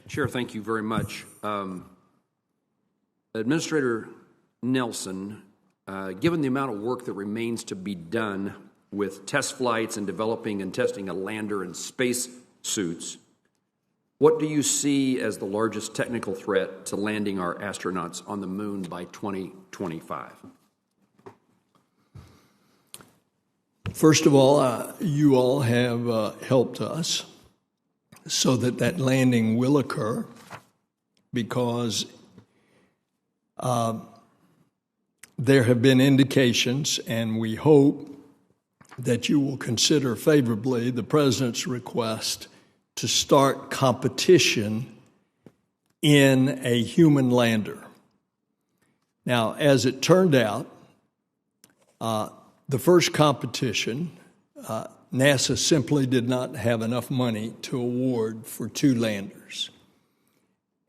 Chair, thank you very much. Administrator Nelson, given the amount of work that remains to be done with test flights and developing and testing a lander and space suits, what do you see as the largest technical threat to landing our astronauts on the moon by 2025? First of all, you all have helped us so that landing will occur, because there have been indications, and we hope that you will consider favorably the President's request to start competition in a human lander. Now, as it turned out, the first competition, NASA simply did not have enough money to award for 2 landers.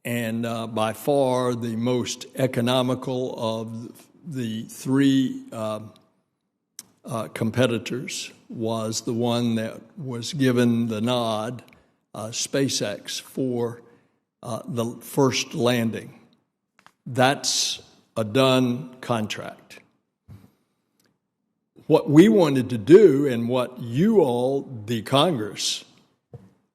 And by far the most economical of the 3 competitors was the one that was given the nod, SpaceX, for the first landing. That's a done contract. What we wanted to do, and what you all, the Congress,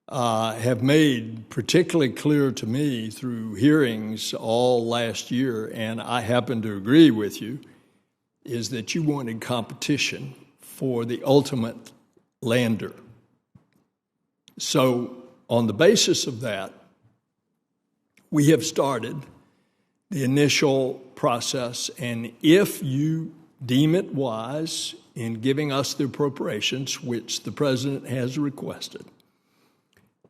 have made particularly clear to me through hearings all last year, and I happen to agree with you, is that you wanted competition for the ultimate lander. So on the basis of that, we have started the initial process, and if you deem it wise in giving us the appropriations, which the President has requested,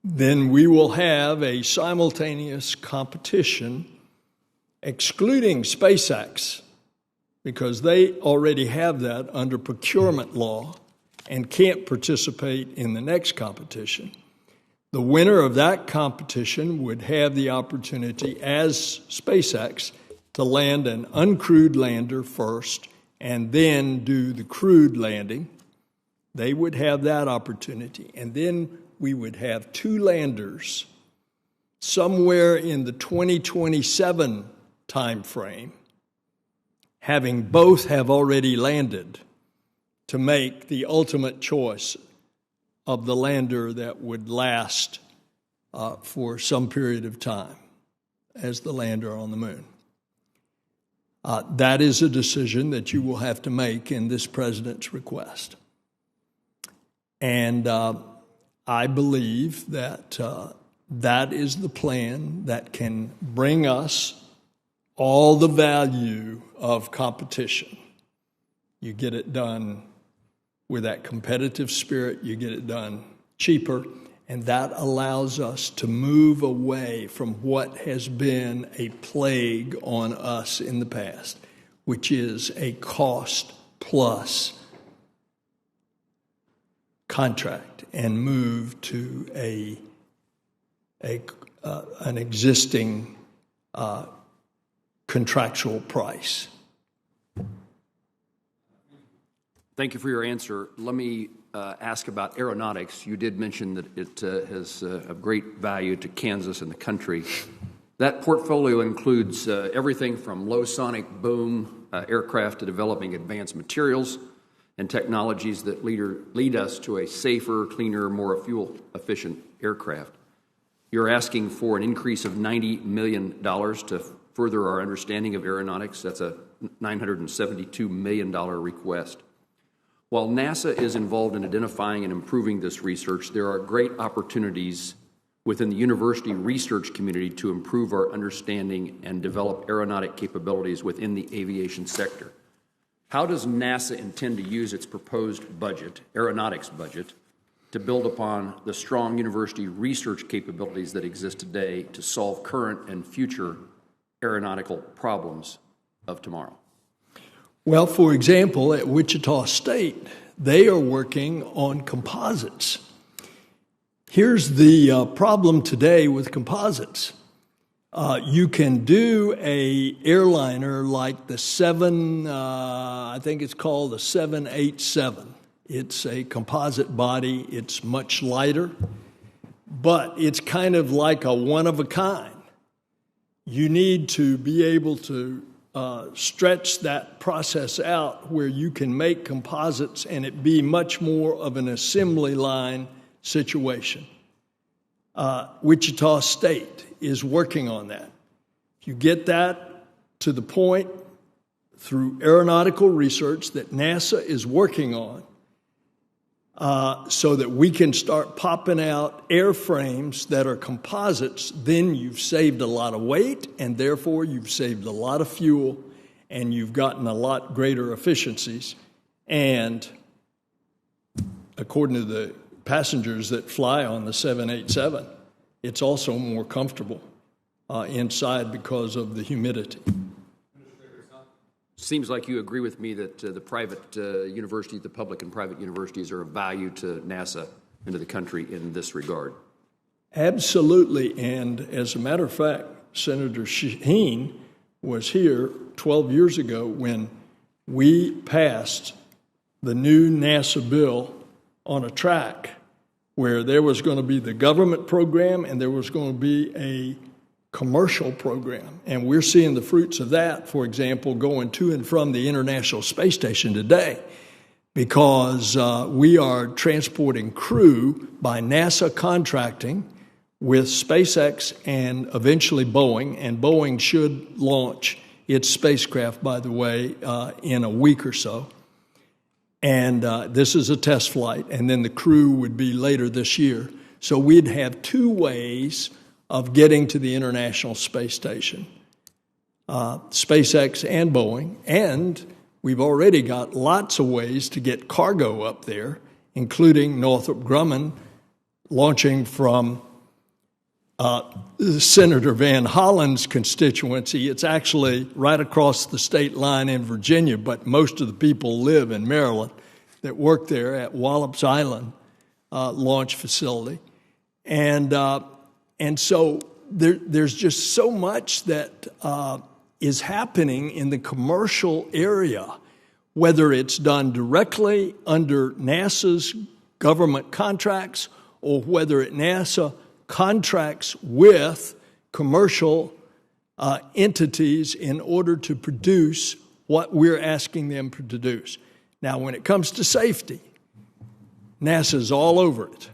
then we will have a simultaneous competition excluding SpaceX, because they already have that under procurement law and can't participate in the next competition. The winner of that competition would have the opportunity, as SpaceX, to land an uncrewed lander first and then do the crewed landing. They would have that opportunity. And then we would have 2 landers somewhere in the 2027 time frame, having both have already landed, to make the ultimate choice of the lander that would last for some period of time as the lander on the moon. That is a decision that you will have to make in this President's request. And I believe that that is the plan that can bring us all the value of competition. You get it done with that competitive spirit, you get it done cheaper, and that allows us to move away from what has been a plague on us in the past, which is a cost-plus contract, and move to an existing contractual price. Thank you for your answer. Let me ask about aeronautics. You did mention that it has of great value to Kansas and the country. That portfolio includes everything from low sonic boom aircraft to developing advanced materials and technologies that lead us to a safer, cleaner, more fuel-efficient aircraft. You're asking for an increase of $90 million to further our understanding of aeronautics. That's a $972 million request. While NASA is involved in identifying and improving this research, there are great opportunities within the university research community to improve our understanding and develop aeronautic capabilities within the aviation sector. How does NASA intend to use its proposed budget, aeronautics budget, to build upon the strong university research capabilities that exist today to solve current and future aeronautical problems of tomorrow? Well, for example, at Wichita State, they are working on composites. Here's the problem today with composites. You can do a airliner like the I think it's called the 787. It's a composite body. It's much lighter. but it's kind of like a one of a kind. You need to be able to stretch that process out where you can make composites and it be much more of an assembly line situation. Wichita State is working on that. If you get that to the point through aeronautical research that NASA is working on, so that we can start popping out airframes that are composites, then you've saved a lot of weight, and therefore you've saved a lot of fuel, and you've gotten a lot greater efficiencies. And according to the passengers that fly on the 787, it's also more comfortable inside because of the humidity. Seems like you agree with me that the private universities, the public and private universities, are of value to NASA and to the country in this regard. Absolutely. And as a matter of fact, Senator Shaheen was here 12 years ago when we passed the new NASA bill on a track where there was going to be the government program and there was going to be a commercial program. And we're seeing the fruits of that, for example, going to and from the International Space Station today, because we are transporting crew by NASA contracting with SpaceX and eventually Boeing, and Boeing should launch its spacecraft, by the way, in a week or so. And this is a test flight, and then the crew would be later this year. So we'd have two ways of getting to the International Space Station, SpaceX and Boeing, and we've already got lots of ways to get cargo up there, including Northrop Grumman launching from Senator Van Hollen's constituency. It's actually right across the state line in Virginia, but most of the people live in Maryland that work there at Wallops Island launch facility. And so there's just so much that is happening in the commercial area, whether it's done directly under NASA's government contracts or whether NASA contracts with commercial entities in order to produce what we're asking them to produce. Now, when it comes to safety, NASA's all over it.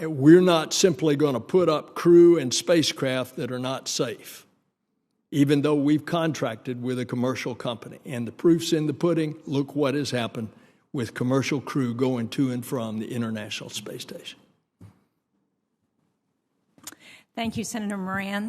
We're not simply going to put up crew and spacecraft that are not safe, even though we've contracted with a commercial company. And the proof's in the pudding. Look what has happened with commercial crew going to and from the International Space Station. Thank you, Senator Moran.